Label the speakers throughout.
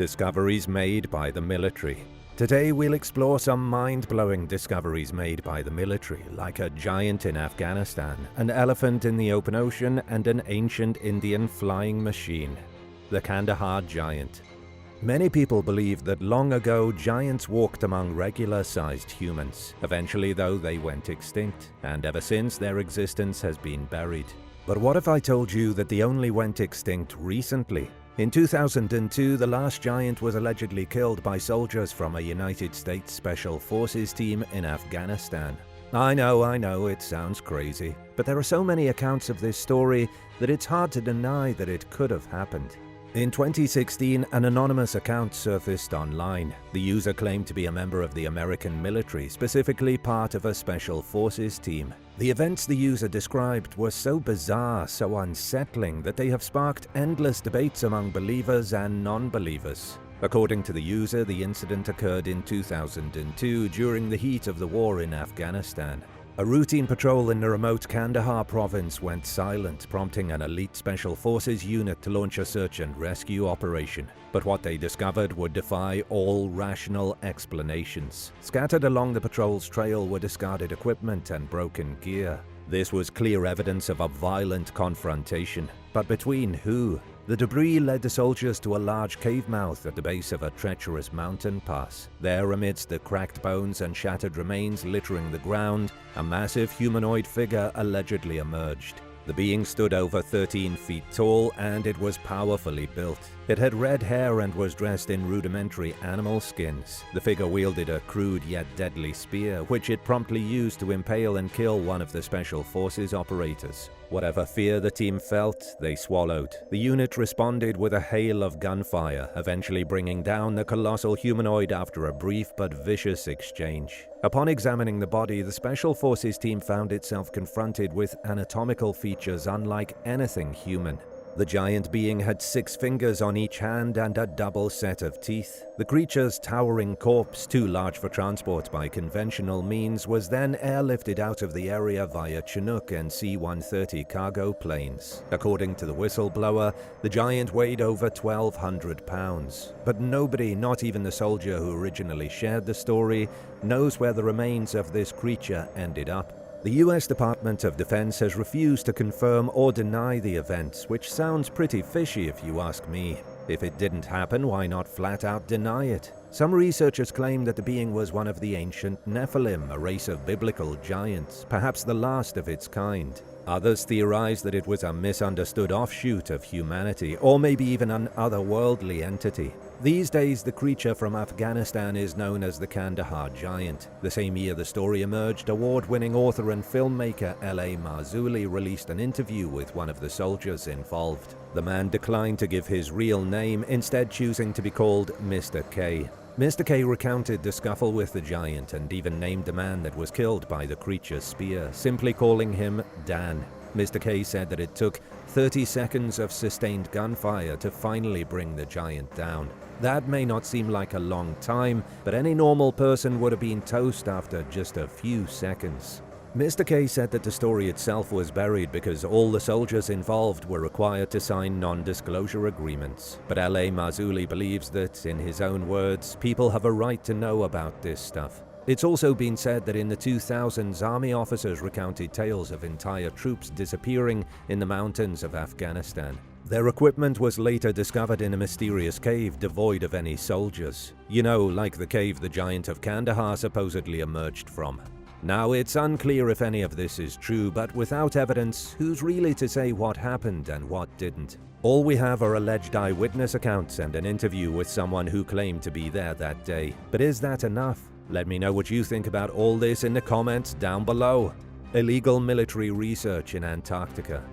Speaker 1: Discoveries made by the military. Today we'll explore some mind-blowing discoveries made by the military, like a giant in Afghanistan, an elephant in the open ocean, and an ancient Indian flying machine. The Kandahar Giant. Many people believe that long ago giants walked among regular-sized humans. Eventually, though, they went extinct, and ever since their existence has been buried. But what if I told you that they only went extinct recently? In 2002, the last giant was allegedly killed by soldiers from a United States Special Forces team in Afghanistan. I know, it sounds crazy, but there are so many accounts of this story that it's hard to deny that it could have happened. In 2016, an anonymous account surfaced online. The user claimed to be a member of the American military, specifically part of a Special Forces team. The events the user described were so bizarre, so unsettling, that they have sparked endless debates among believers and non-believers. According to the user, the incident occurred in 2002 during the heat of the war in Afghanistan. A routine patrol in the remote Kandahar province went silent, prompting an elite Special Forces unit to launch a search and rescue operation. But what they discovered would defy all rational explanations. Scattered along the patrol's trail were discarded equipment and broken gear. This was clear evidence of a violent confrontation. But between who? The debris led the soldiers to a large cave mouth at the base of a treacherous mountain pass. There, amidst the cracked bones and shattered remains littering the ground, a massive humanoid figure allegedly emerged. The being stood over 13 feet tall, and it was powerfully built. It had red hair and was dressed in rudimentary animal skins. The figure wielded a crude yet deadly spear, which it promptly used to impale and kill one of the Special Forces operators. Whatever fear the team felt, they swallowed. The unit responded with a hail of gunfire, eventually bringing down the colossal humanoid after a brief but vicious exchange. Upon examining the body, the Special Forces team found itself confronted with anatomical features unlike anything human. The giant being had 6 fingers on each hand and a double set of teeth. The creature's towering corpse, too large for transport by conventional means, was then airlifted out of the area via Chinook and C-130 cargo planes. According to the whistleblower, the giant weighed over 1,200 pounds. But nobody, not even the soldier who originally shared the story, knows where the remains of this creature ended up. The US Department of Defense has refused to confirm or deny the events, which sounds pretty fishy if you ask me. If it didn't happen, why not flat out deny it? Some researchers claim that the being was one of the ancient Nephilim, a race of biblical giants, perhaps the last of its kind. Others theorize that it was a misunderstood offshoot of humanity, or maybe even an otherworldly entity. These days, the creature from Afghanistan is known as the Kandahar Giant. The same year the story emerged, award-winning author and filmmaker L.A. Marzulli released an interview with one of the soldiers involved. The man declined to give his real name, instead choosing to be called Mr. K. Mr. K recounted the scuffle with the giant and even named the man that was killed by the creature's spear, simply calling him Dan. Mr. K said that it took 30 seconds of sustained gunfire to finally bring the giant down. That may not seem like a long time, but any normal person would have been toast after just a few seconds. Mr. K said that the story itself was buried because all the soldiers involved were required to sign non-disclosure agreements. But L.A. Marzulli believes that, in his own words, people have a right to know about this stuff. It's also been said that in the 2000s, army officers recounted tales of entire troops disappearing in the mountains of Afghanistan. Their equipment was later discovered in a mysterious cave devoid of any soldiers. You know, like the cave the giant of Kandahar supposedly emerged from. Now, it's unclear if any of this is true, but without evidence, who's really to say what happened and what didn't? All we have are alleged eyewitness accounts and an interview with someone who claimed to be there that day. But is that enough? Let me know what you think about all this in the comments down below. Illegal military research in Antarctica.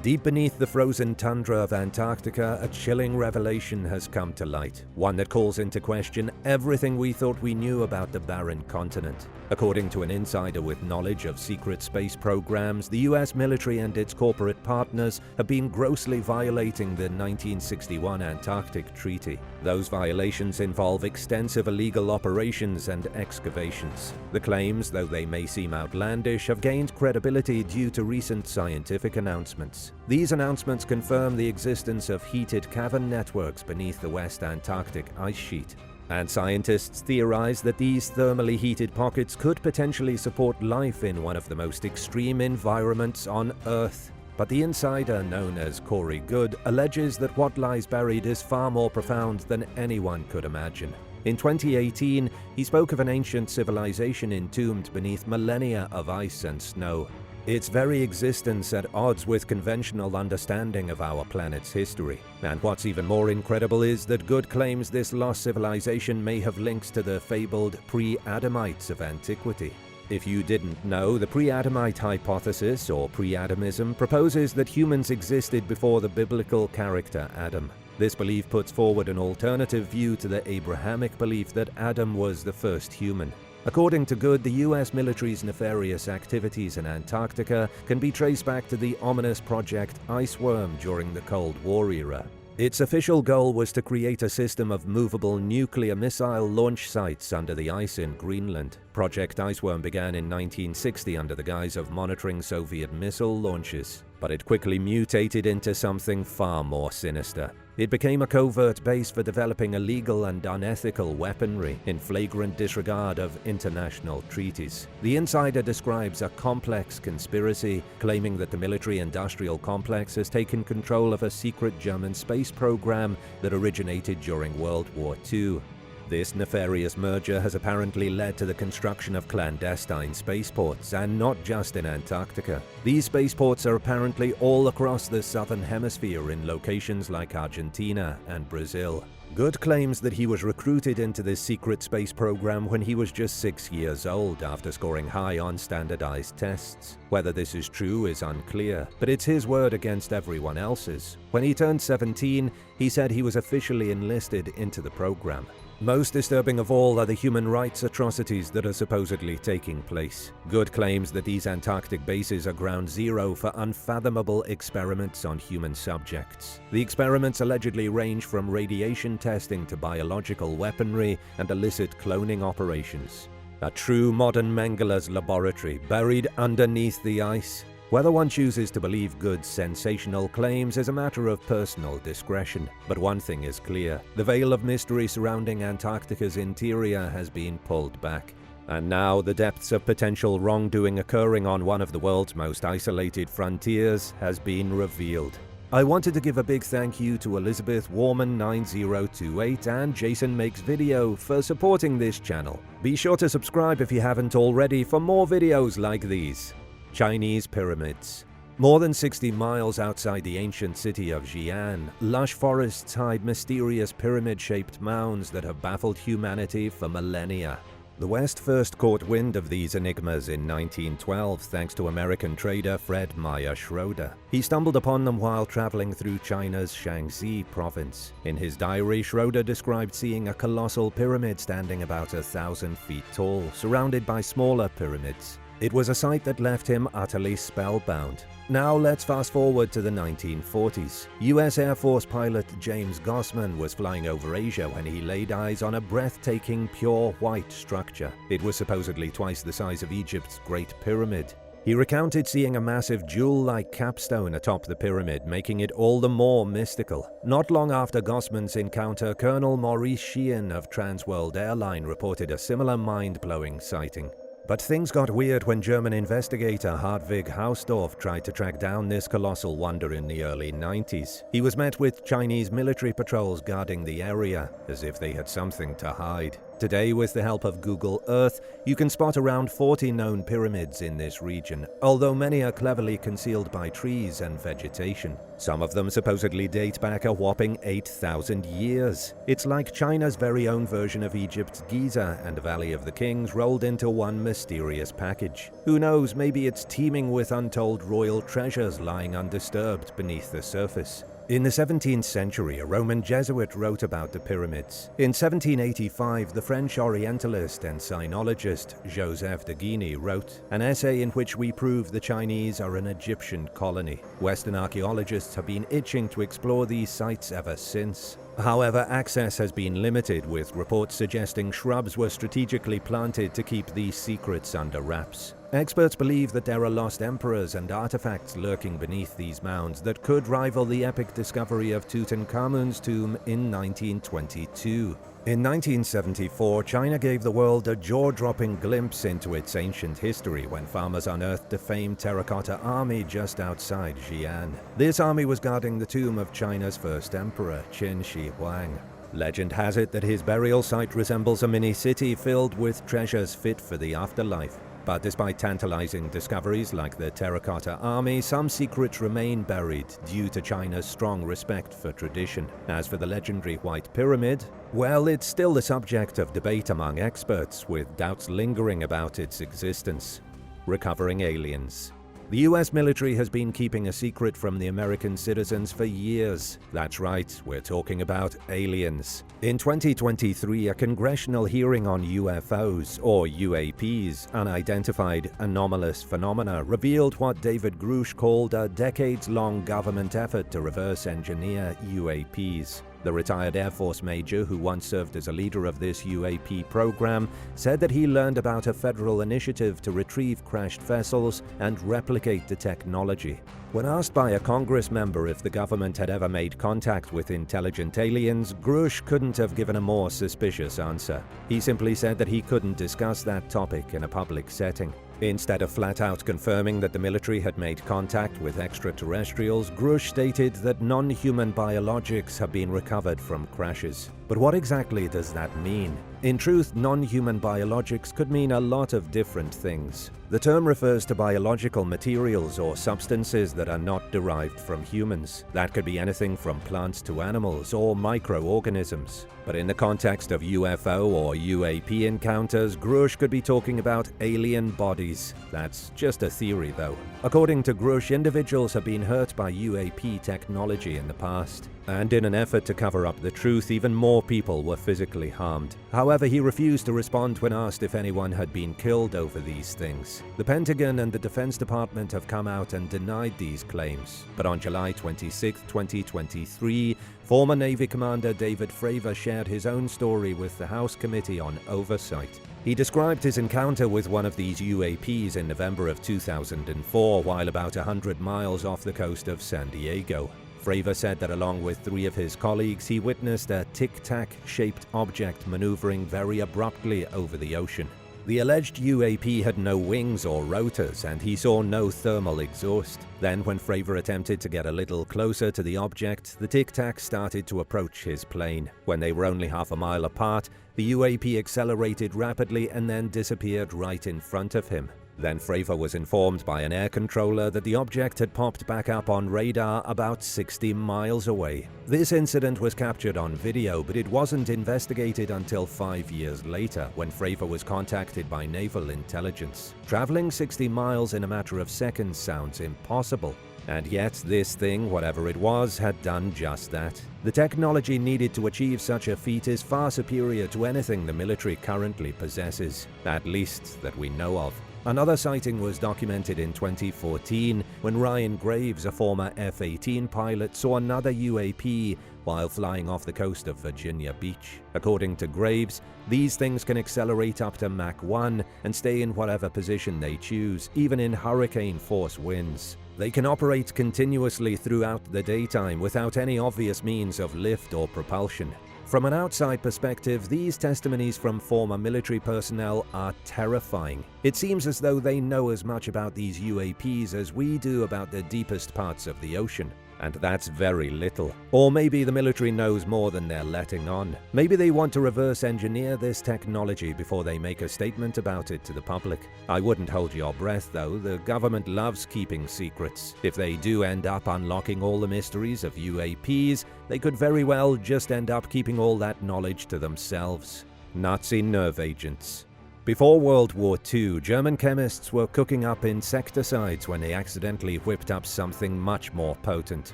Speaker 1: Deep beneath the frozen tundra of Antarctica, a chilling revelation has come to light, one that calls into question everything we thought we knew about the barren continent. According to an insider with knowledge of secret space programs, the US military and its corporate partners have been grossly violating the 1961 Antarctic Treaty. Those violations involve extensive illegal operations and excavations. The claims, though they may seem outlandish, have gained credibility due to recent scientific announcements. years. These announcements confirm the existence of heated cavern networks beneath the West Antarctic ice sheet. And scientists theorize that these thermally heated pockets could potentially support life in one of the most extreme environments on Earth. But the insider, known as Corey Goode, alleges that what lies buried is far more profound than anyone could imagine. In 2018, he spoke of an ancient civilization entombed beneath millennia of ice and snow. Its very existence at odds with conventional understanding of our planet's history. And what's even more incredible is that Goode claims this lost civilization may have links to the fabled pre-Adamites of antiquity. If you didn't know, the pre-Adamite hypothesis, or pre-Adamism, proposes that humans existed before the biblical character Adam. This belief puts forward an alternative view to the Abrahamic belief that Adam was the first human. According to Goode, the US military's nefarious activities in Antarctica can be traced back to the ominous Project Iceworm during the Cold War era. Its official goal was to create a system of movable nuclear missile launch sites under the ice in Greenland. Project Iceworm began in 1960 under the guise of monitoring Soviet missile launches, but it quickly mutated into something far more sinister. It became a covert base for developing illegal and unethical weaponry in flagrant disregard of international treaties. The insider describes a complex conspiracy, claiming that the military-industrial complex has taken control of a secret German space program that originated during World War II. This nefarious merger has apparently led to the construction of clandestine spaceports, and not just in Antarctica. These spaceports are apparently all across the southern hemisphere in locations like Argentina and Brazil. Goode claims that he was recruited into this secret space program when he was just 6 years old after scoring high on standardized tests. Whether this is true is unclear, but it's his word against everyone else's. When he turned 17, he said he was officially enlisted into the program. Most disturbing of all are the human rights atrocities that are supposedly taking place. Goode claims that these Antarctic bases are ground zero for unfathomable experiments on human subjects. The experiments allegedly range from radiation testing to biological weaponry and illicit cloning operations. A true modern Mengeler's laboratory buried underneath the ice. Whether one chooses to believe Goode's sensational claims is a matter of personal discretion, but one thing is clear: the veil of mystery surrounding Antarctica's interior has been pulled back. And now the depths of potential wrongdoing occurring on one of the world's most isolated frontiers has been revealed. I wanted to give a big thank you to Elizabeth Warman9028 and Jason Makes Video for supporting this channel. Be sure to subscribe if you haven't already for more videos like these. Chinese pyramids. More than 60 miles outside the ancient city of Xi'an, lush forests hide mysterious pyramid-shaped mounds that have baffled humanity for millennia. The West first caught wind of these enigmas in 1912 thanks to American trader Fred Meyer Schroeder. He stumbled upon them while traveling through China's Shaanxi province. In his diary, Schroeder described seeing a colossal pyramid standing about 1,000 feet tall, surrounded by smaller pyramids. It was a sight that left him utterly spellbound. Now let's fast forward to the 1940s. US Air Force pilot James Gossman was flying over Asia when he laid eyes on a breathtaking pure white structure. It was supposedly twice the size of Egypt's Great Pyramid. He recounted seeing a massive jewel-like capstone atop the pyramid, making it all the more mystical. Not long after Gossman's encounter, Colonel Maurice Sheehan of Transworld Airline reported a similar mind-blowing sighting. But things got weird when German investigator Hartwig Hausdorff tried to track down this colossal wonder in the early 90s. He was met with Chinese military patrols guarding the area, as if they had something to hide. Today, with the help of Google Earth, you can spot around 40 known pyramids in this region, although many are cleverly concealed by trees and vegetation. Some of them supposedly date back a whopping 8,000 years. It's like China's very own version of Egypt's Giza and Valley of the Kings rolled into one mysterious package. Who knows, maybe it's teeming with untold royal treasures lying undisturbed beneath the surface. In the 17th century, a Roman Jesuit wrote about the pyramids. In 1785, the French Orientalist and sinologist Joseph de Guigny wrote an essay in which we prove the Chinese are an Egyptian colony. Western archaeologists have been itching to explore these sites ever since. However, access has been limited, with reports suggesting shrubs were strategically planted to keep these secrets under wraps. Experts believe that there are lost emperors and artifacts lurking beneath these mounds that could rival the epic discovery of Tutankhamun's tomb in 1922. In 1974, China gave the world a jaw-dropping glimpse into its ancient history when farmers unearthed a famed terracotta army just outside Xi'an. This army was guarding the tomb of China's first emperor, Qin Shi Huang. Legend has it that his burial site resembles a mini-city filled with treasures fit for the afterlife. But despite tantalizing discoveries like the terracotta army, some secrets remain buried due to China's strong respect for tradition. As for the legendary White Pyramid, well, it's still the subject of debate among experts, with doubts lingering about its existence. Recovering aliens. The US military has been keeping a secret from the American citizens for years. That's right, we're talking about aliens. In 2023, a congressional hearing on UFOs, or UAPs, unidentified anomalous phenomena, revealed what David Grush called a decades-long government effort to reverse engineer UAPs. The retired Air Force major, who once served as a leader of this UAP program, said that he learned about a federal initiative to retrieve crashed vessels and replicate the technology. When asked by a Congress member if the government had ever made contact with intelligent aliens, Grush couldn't have given a more suspicious answer. He simply said that he couldn't discuss that topic in a public setting. Instead of flat-out confirming that the military had made contact with extraterrestrials, Grush stated that non-human biologics have been recovered from crashes. But what exactly does that mean? In truth, non-human biologics could mean a lot of different things. The term refers to biological materials or substances that are not derived from humans. That could be anything from plants to animals or microorganisms. But in the context of UFO or UAP encounters, Grush could be talking about alien bodies. That's just a theory, though. According to Grush, individuals have been hurt by UAP technology in the past. And in an effort to cover up the truth, even more people were physically harmed. However, he refused to respond when asked if anyone had been killed over these things. The Pentagon and the Defense Department have come out and denied these claims. But on July 26, 2023, former Navy Commander David Fravor shared his own story with the House Committee on Oversight. He described his encounter with one of these UAPs in November of 2004 while about 100 miles off the coast of San Diego. Fravor said that along with 3 of his colleagues, he witnessed a tic-tac-shaped object maneuvering very abruptly over the ocean. The alleged UAP had no wings or rotors, and he saw no thermal exhaust. Then, when Fravor attempted to get a little closer to the object, the tic-tac started to approach his plane. When they were only half a mile apart, the UAP accelerated rapidly and then disappeared right in front of him. Then Fravor was informed by an air controller that the object had popped back up on radar about 60 miles away. This incident was captured on video, but it wasn't investigated until 5 years later, when Fravor was contacted by naval intelligence. Traveling 60 miles in a matter of seconds sounds impossible. And yet, this thing, whatever it was, had done just that. The technology needed to achieve such a feat is far superior to anything the military currently possesses, at least that we know of. Another sighting was documented in 2014 when Ryan Graves, a former F-18 pilot, saw another UAP while flying off the coast of Virginia Beach. According to Graves, these things can accelerate up to Mach 1 and stay in whatever position they choose, even in hurricane-force winds. They can operate continuously throughout the daytime without any obvious means of lift or propulsion. From an outside perspective, these testimonies from former military personnel are terrifying. It seems as though they know as much about these UAPs as we do about the deepest parts of the ocean. And that's very little. Or maybe the military knows more than they're letting on. Maybe they want to reverse engineer this technology before they make a statement about it to the public. I wouldn't hold your breath, though. The government loves keeping secrets. If they do end up unlocking all the mysteries of UAPs, they could very well just end up keeping all that knowledge to themselves. Nazi nerve agents. Before World War II, German chemists were cooking up insecticides when they accidentally whipped up something much more potent: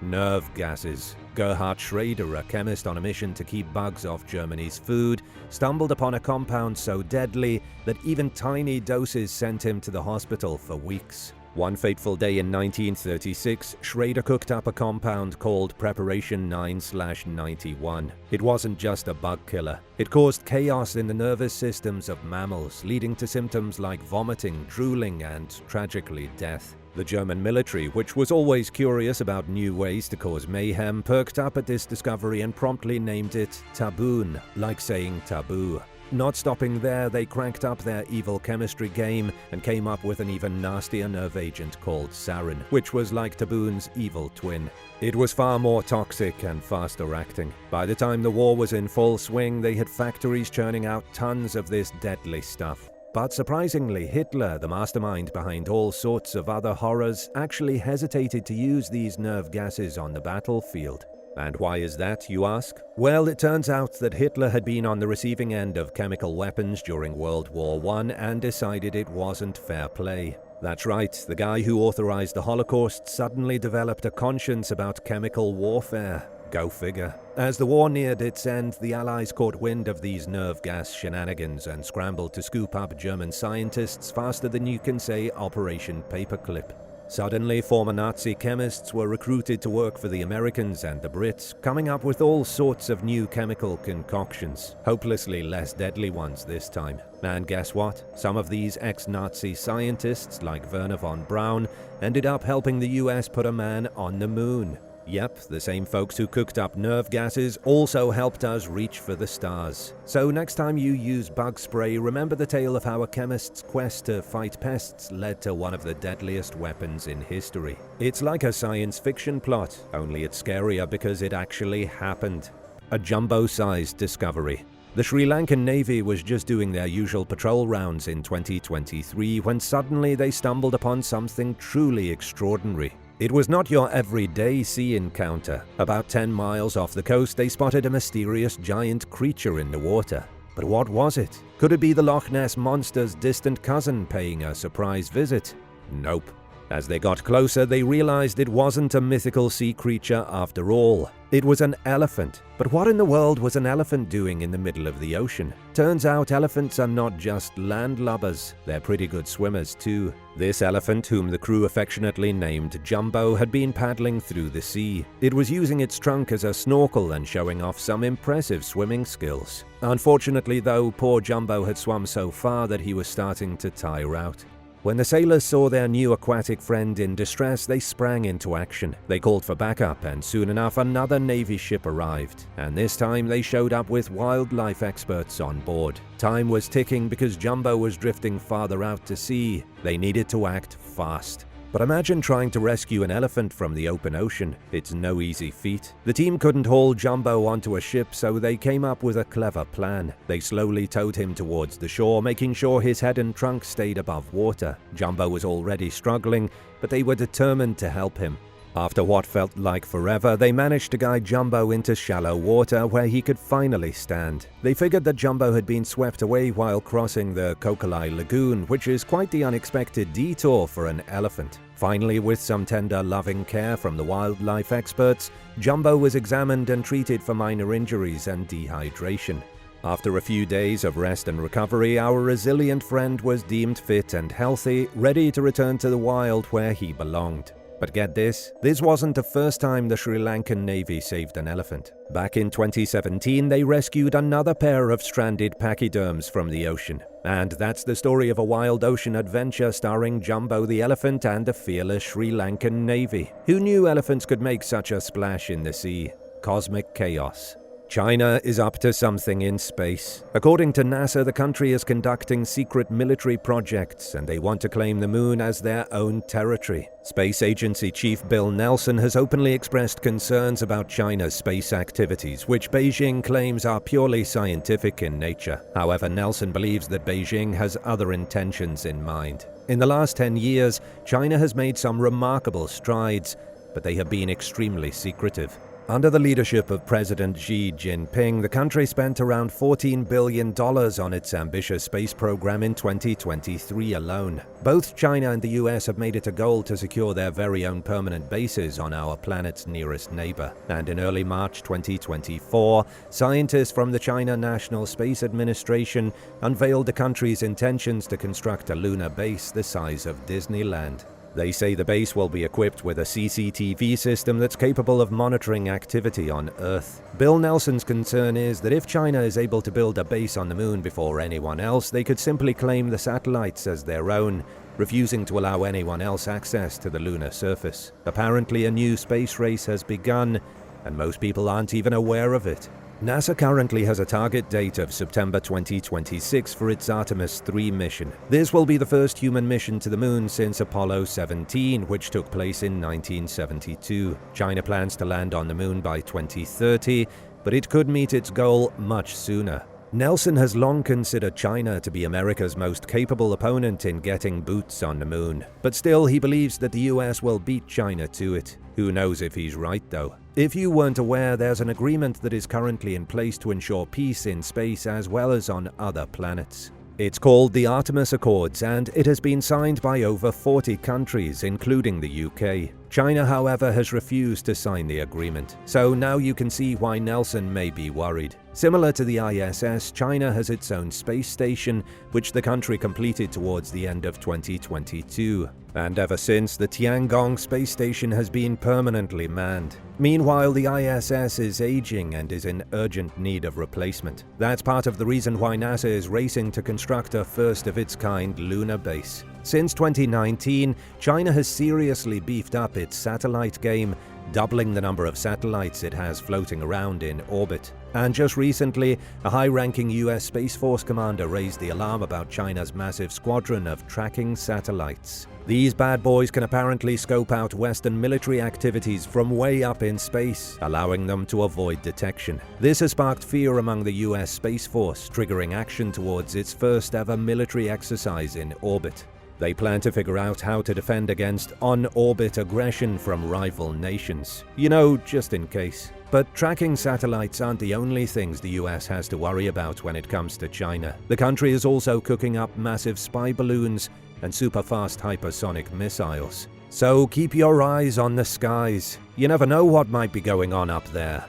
Speaker 1: nerve gases. Gerhard Schrader, a chemist on a mission to keep bugs off Germany's food, stumbled upon a compound so deadly that even tiny doses sent him to the hospital for weeks. One fateful day in 1936, Schrader cooked up a compound called Preparation 9/91. It wasn't just a bug killer. It caused chaos in the nervous systems of mammals, leading to symptoms like vomiting, drooling, and, tragically, death. The German military, which was always curious about new ways to cause mayhem, perked up at this discovery and promptly named it Taboon, like saying taboo. Not stopping there, they cranked up their evil chemistry game and came up with an even nastier nerve agent called sarin, which was like Taboon's evil twin. It was far more toxic and faster acting. By the time the war was in full swing, they had factories churning out tons of this deadly stuff. But surprisingly, Hitler, the mastermind behind all sorts of other horrors, actually hesitated to use these nerve gases on the battlefield. And why is that, you ask? Well, it turns out that Hitler had been on the receiving end of chemical weapons during World War I and decided it wasn't fair play. That's right, the guy who authorized the Holocaust suddenly developed a conscience about chemical warfare. Go figure. As the war neared its end, the Allies caught wind of these nerve gas shenanigans and scrambled to scoop up German scientists faster than you can say Operation Paperclip. Suddenly, former Nazi chemists were recruited to work for the Americans and the Brits, coming up with all sorts of new chemical concoctions, hopelessly less deadly ones this time. And guess what? Some of these ex-Nazi scientists, like Wernher von Braun, ended up helping the US put a man on the moon. Yep, the same folks who cooked up nerve gases also helped us reach for the stars. So next time you use bug spray, remember the tale of how a chemist's quest to fight pests led to one of the deadliest weapons in history. It's like a science fiction plot, only it's scarier because it actually happened. A jumbo-sized discovery. The Sri Lankan Navy was just doing their usual patrol rounds in 2023 when suddenly they stumbled upon something truly extraordinary. It was not your everyday sea encounter. About 10 miles off the coast, they spotted a mysterious giant creature in the water. But what was it? Could it be the Loch Ness Monster's distant cousin paying a surprise visit? Nope. As they got closer, they realized it wasn't a mythical sea creature after all. It was an elephant. But what in the world was an elephant doing in the middle of the ocean? Turns out elephants are not just landlubbers, they're pretty good swimmers too. This elephant, whom the crew affectionately named Jumbo, had been paddling through the sea. It was using its trunk as a snorkel and showing off some impressive swimming skills. Unfortunately though, poor Jumbo had swum so far that he was starting to tire out. When the sailors saw their new aquatic friend in distress, they sprang into action. They called for backup, and soon enough another Navy ship arrived. And this time they showed up with wildlife experts on board. Time was ticking because Jumbo was drifting farther out to sea. They needed to act fast. But imagine trying to rescue an elephant from the open ocean. It's no easy feat. The team couldn't haul Jumbo onto a ship, so they came up with a clever plan. They slowly towed him towards the shore, making sure his head and trunk stayed above water. Jumbo was already struggling, but they were determined to help him. After what felt like forever, they managed to guide Jumbo into shallow water where he could finally stand. They figured that Jumbo had been swept away while crossing the Kokolai Lagoon, which is quite the unexpected detour for an elephant. Finally, with some tender, loving care from the wildlife experts, Jumbo was examined and treated for minor injuries and dehydration. After a few days of rest and recovery, our resilient friend was deemed fit and healthy, ready to return to the wild where he belonged. But get this wasn't the first time the Sri Lankan Navy saved an elephant. Back in 2017, they rescued another pair of stranded pachyderms from the ocean. And that's the story of a wild ocean adventure starring Jumbo the elephant and the fearless Sri Lankan Navy. Who knew elephants could make such a splash in the sea? Cosmic chaos. China is up to something in space. According to NASA, the country is conducting secret military projects, and they want to claim the moon as their own territory. Space Agency Chief Bill Nelson has openly expressed concerns about China's space activities, which Beijing claims are purely scientific in nature. However, Nelson believes that Beijing has other intentions in mind. In the last 10 years, China has made some remarkable strides, but they have been extremely secretive. Under the leadership of President Xi Jinping, the country spent around $14 billion on its ambitious space program in 2023 alone. Both China and the US have made it a goal to secure their very own permanent bases on our planet's nearest neighbor. And in early March 2024, scientists from the China National Space Administration unveiled the country's intentions to construct a lunar base the size of Disneyland. They say the base will be equipped with a CCTV system that's capable of monitoring activity on Earth. Bill Nelson's concern is that if China is able to build a base on the moon before anyone else, they could simply claim the satellites as their own, refusing to allow anyone else access to the lunar surface. Apparently, a new space race has begun, and most people aren't even aware of it. NASA currently has a target date of September 2026 for its Artemis 3 mission. This will be the first human mission to the moon since Apollo 17, which took place in 1972. China plans to land on the moon by 2030, but it could meet its goal much sooner. Nelson has long considered China to be America's most capable opponent in getting boots on the moon, but still he believes that the US will beat China to it. Who knows if he's right though. If you weren't aware, there's an agreement that is currently in place to ensure peace in space as well as on other planets. It's called the Artemis Accords, and it has been signed by over 40 countries, including the UK. China, however, has refused to sign the agreement, so now you can see why Nelson may be worried. Similar to the ISS, China has its own space station, which the country completed towards the end of 2022. And ever since, the Tiangong space station has been permanently manned. Meanwhile, the ISS is aging and is in urgent need of replacement. That's part of the reason why NASA is racing to construct a first-of-its-kind lunar base. Since 2019, China has seriously beefed up its satellite game, doubling the number of satellites it has floating around in orbit. And just recently, a high-ranking US Space Force commander raised the alarm about China's massive squadron of tracking satellites. These bad boys can apparently scope out Western military activities from way up in space, allowing them to avoid detection. This has sparked fear among the US Space Force, triggering action towards its first-ever military exercise in orbit. They plan to figure out how to defend against on-orbit aggression from rival nations. You know, just in case. But tracking satellites aren't the only things the US has to worry about when it comes to China. The country is also cooking up massive spy balloons and super-fast hypersonic missiles. So keep your eyes on the skies. You never know what might be going on up there.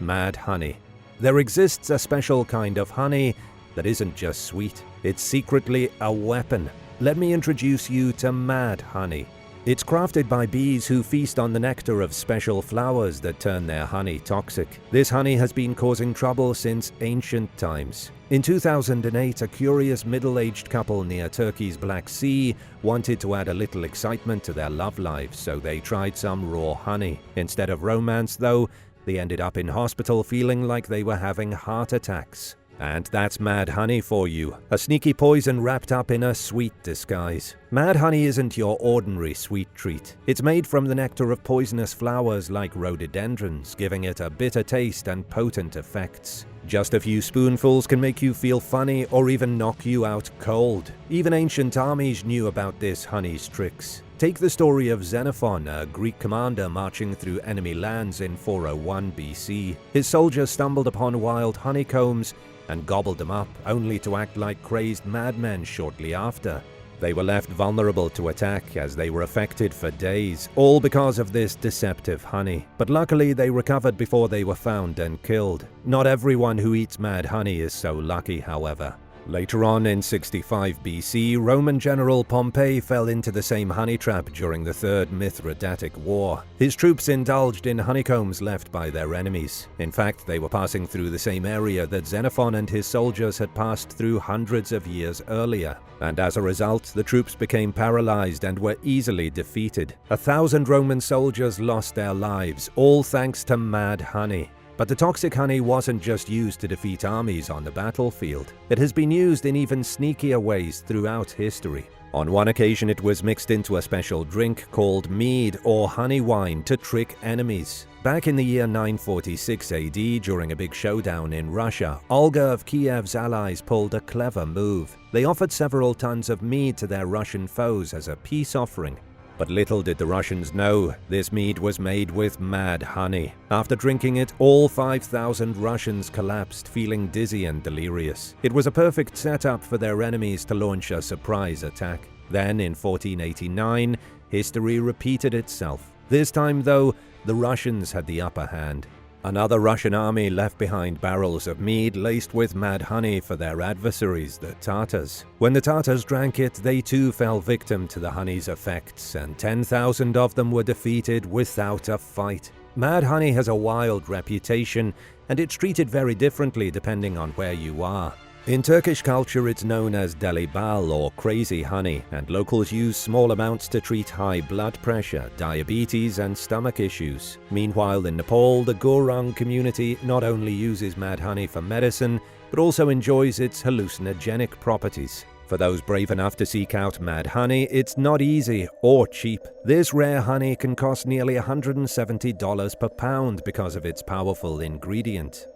Speaker 1: Mad honey. There exists a special kind of honey that isn't just sweet. It's secretly a weapon. Let me introduce you to mad honey. It's crafted by bees who feast on the nectar of special flowers that turn their honey toxic. This honey has been causing trouble since ancient times. In 2008, a curious middle-aged couple near Turkey's Black Sea wanted to add a little excitement to their love lives, so they tried some raw honey. Instead of romance, though, they ended up in hospital feeling like they were having heart attacks. And that's mad honey for you, a sneaky poison wrapped up in a sweet disguise. Mad honey isn't your ordinary sweet treat. It's made from the nectar of poisonous flowers like rhododendrons, giving it a bitter taste and potent effects. Just a few spoonfuls can make you feel funny or even knock you out cold. Even ancient armies knew about this honey's tricks. Take the story of Xenophon, a Greek commander marching through enemy lands in 401 BC. His soldiers stumbled upon wild honeycombs and gobbled them up, only to act like crazed madmen shortly after. They were left vulnerable to attack as they were affected for days, all because of this deceptive honey. But luckily they recovered before they were found and killed. Not everyone who eats mad honey is so lucky, however. Later on in 65 BC, Roman general Pompey fell into the same honey trap during the Third Mithridatic War. His troops indulged in honeycombs left by their enemies. In fact, they were passing through the same area that Xenophon and his soldiers had passed through hundreds of years earlier. And as a result, the troops became paralyzed and were easily defeated. 1,000 Roman soldiers lost their lives, all thanks to mad honey. But the toxic honey wasn't just used to defeat armies on the battlefield. It has been used in even sneakier ways throughout history. On one occasion, it was mixed into a special drink called mead or honey wine to trick enemies. Back in the year 946 AD, during a big showdown in Russia, Olga of Kiev's allies pulled a clever move. They offered several tons of mead to their Russian foes as a peace offering. But little did the Russians know, this mead was made with mad honey. After drinking it, all 5,000 Russians collapsed, feeling dizzy and delirious. It was a perfect setup for their enemies to launch a surprise attack. Then, in 1489, history repeated itself. This time, though, the Russians had the upper hand. Another Russian army left behind barrels of mead laced with mad honey for their adversaries, the Tatars. When the Tatars drank it, they too fell victim to the honey's effects, and 10,000 of them were defeated without a fight. Mad honey has a wild reputation, and it's treated very differently depending on where you are. In Turkish culture, it's known as deli bal or crazy honey, and locals use small amounts to treat high blood pressure, diabetes, and stomach issues. Meanwhile, in Nepal, the Gurung community not only uses mad honey for medicine, but also enjoys its hallucinogenic properties. For those brave enough to seek out mad honey, it's not easy or cheap. This rare honey can cost nearly $170 per pound because of its powerful ingredient,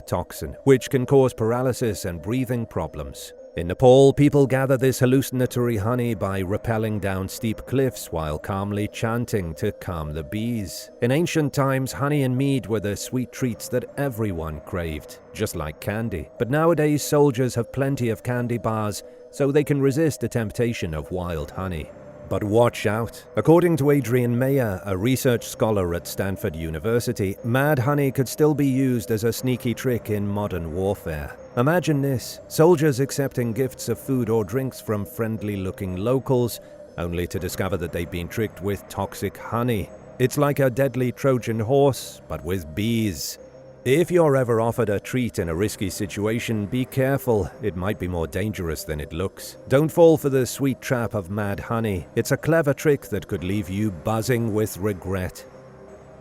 Speaker 1: toxin, which can cause paralysis and breathing problems. In Nepal, people gather this hallucinatory honey by rappelling down steep cliffs while calmly chanting to calm the bees. In ancient times, honey and mead were the sweet treats that everyone craved, just like candy. But nowadays, soldiers have plenty of candy bars, so they can resist the temptation of wild honey. But watch out. According to Adrian Mayer, a research scholar at Stanford University, mad honey could still be used as a sneaky trick in modern warfare. Imagine this: soldiers accepting gifts of food or drinks from friendly-looking locals, only to discover that they've been tricked with toxic honey. It's like a deadly Trojan horse, but with bees. If you're ever offered a treat in a risky situation, be careful. It might be more dangerous than it looks. Don't fall for the sweet trap of mad honey. It's a clever trick that could leave you buzzing with regret.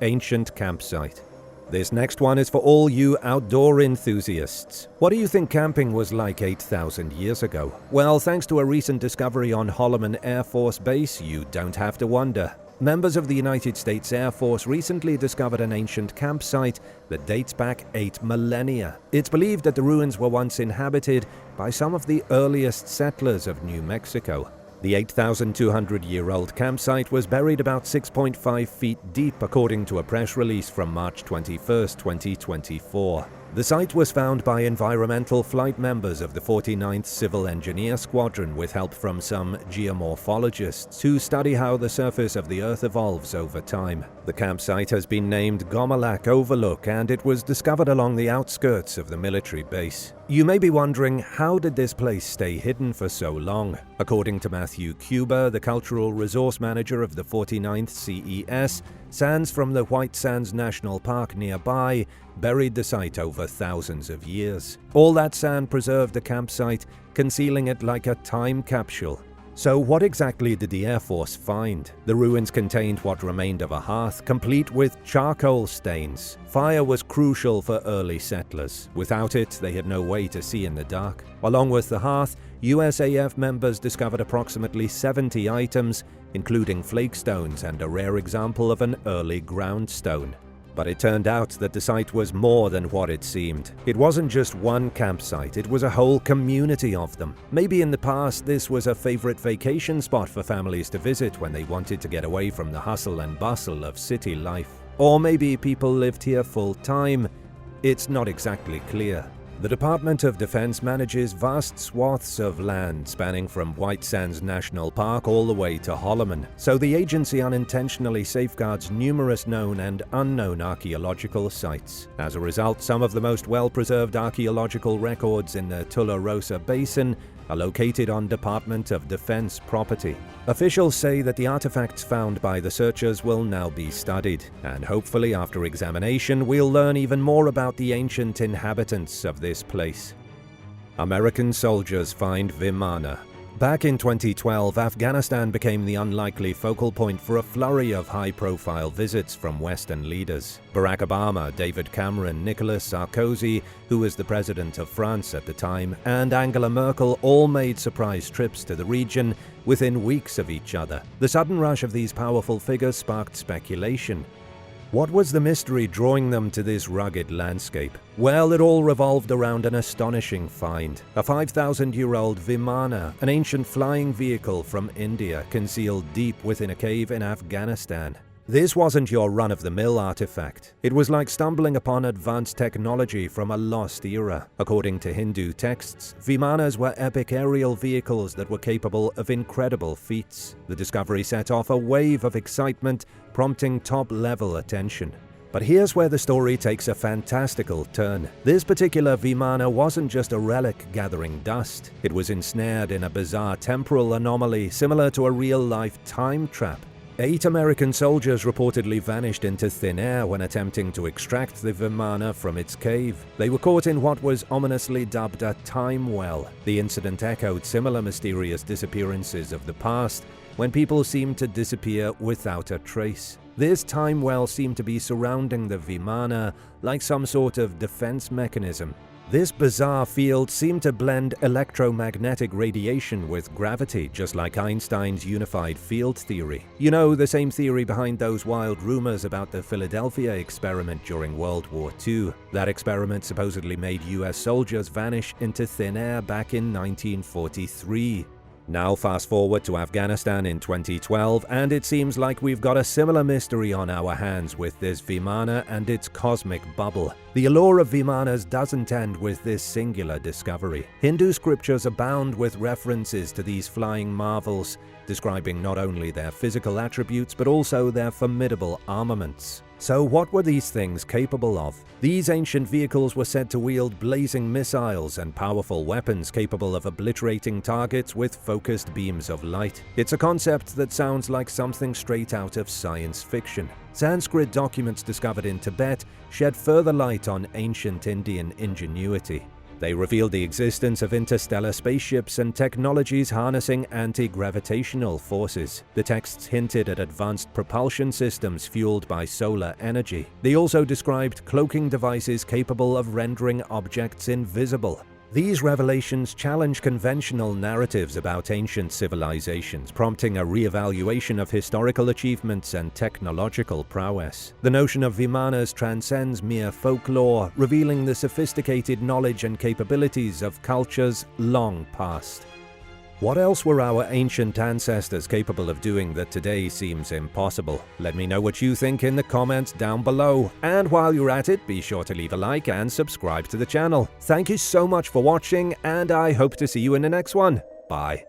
Speaker 1: Ancient campsite. This next one is for all you outdoor enthusiasts. What do you think camping was like 8,000 years ago? Well, thanks to a recent discovery on Holloman Air Force Base, you don't have to wonder. Members of the United States Air Force recently discovered an ancient campsite that dates back 8 millennia. It's believed that the ruins were once inhabited by some of the earliest settlers of New Mexico. The 8,200-year-old campsite was buried about 6.5 feet deep, according to a press release from March 21, 2024. The site was found by environmental flight members of the 49th Civil Engineer Squadron with help from some geomorphologists who study how the surface of the Earth evolves over time. The campsite has been named Gomalak Overlook, and it was discovered along the outskirts of the military base. You may be wondering, how did this place stay hidden for so long? According to Matthew Cuba, the cultural resource manager of the 49th CES, sands from the White Sands National Park nearby buried the site over thousands of years. All that sand preserved the campsite, concealing it like a time capsule. So what exactly did the Air Force find? The ruins contained what remained of a hearth, complete with charcoal stains. Fire was crucial for early settlers. Without it, they had no way to see in the dark. Along with the hearth, USAF members discovered approximately 70 items, including flakestones and a rare example of an early ground stone. But it turned out that the site was more than what it seemed. It wasn't just one campsite, it was a whole community of them. Maybe in the past this was a favorite vacation spot for families to visit when they wanted to get away from the hustle and bustle of city life. Or maybe people lived here full time. It's not exactly clear. The Department of Defense manages vast swaths of land spanning from White Sands National Park all the way to Holloman, so the agency unintentionally safeguards numerous known and unknown archaeological sites. As a result, some of the most well-preserved archaeological records in the Tularosa Basin are located on Department of Defense property. Officials say that the artifacts found by the searchers will now be studied, and hopefully after examination we'll learn even more about the ancient inhabitants of this place. American soldiers find Vimana. Back in 2012, Afghanistan became the unlikely focal point for a flurry of high-profile visits from Western leaders. Barack Obama, David Cameron, Nicolas Sarkozy, who was the president of France at the time, and Angela Merkel all made surprise trips to the region within weeks of each other. The sudden rush of these powerful figures sparked speculation. What was the mystery drawing them to this rugged landscape? Well, it all revolved around an astonishing find. A 5,000-year-old Vimana, an ancient flying vehicle from India, concealed deep within a cave in Afghanistan. This wasn't your run-of-the-mill artifact. It was like stumbling upon advanced technology from a lost era. According to Hindu texts, Vimanas were epic aerial vehicles that were capable of incredible feats. The discovery set off a wave of excitement, prompting top-level attention. But here's where the story takes a fantastical turn. This particular Vimana wasn't just a relic gathering dust. It was ensnared in a bizarre temporal anomaly similar to a real-life time trap. 8 American soldiers reportedly vanished into thin air when attempting to extract the Vimana from its cave. They were caught in what was ominously dubbed a time well. The incident echoed similar mysterious disappearances of the past, when people seemed to disappear without a trace. This time well seemed to be surrounding the Vimana like some sort of defense mechanism. This bizarre field seemed to blend electromagnetic radiation with gravity, just like Einstein's unified field theory. You know, the same theory behind those wild rumors about the Philadelphia experiment during World War II. That experiment supposedly made US soldiers vanish into thin air back in 1943. Now fast forward to Afghanistan in 2012, and it seems like we've got a similar mystery on our hands with this Vimana and its cosmic bubble. The allure of Vimanas doesn't end with this singular discovery. Hindu scriptures abound with references to these flying marvels, describing not only their physical attributes but also their formidable armaments. So what were these things capable of? These ancient vehicles were said to wield blazing missiles and powerful weapons capable of obliterating targets with focused beams of light. It's a concept that sounds like something straight out of science fiction. Sanskrit documents discovered in Tibet shed further light on ancient Indian ingenuity. They revealed the existence of interstellar spaceships and technologies harnessing anti-gravitational forces. The texts hinted at advanced propulsion systems fueled by solar energy. They also described cloaking devices capable of rendering objects invisible. These revelations challenge conventional narratives about ancient civilizations, prompting a re-evaluation of historical achievements and technological prowess. The notion of Vimanas transcends mere folklore, revealing the sophisticated knowledge and capabilities of cultures long past. What else were our ancient ancestors capable of doing that today seems impossible? Let me know what you think in the comments down below. And while you're at it, be sure to leave a like and subscribe to the channel. Thank you so much for watching, and I hope to see you in the next one. Bye.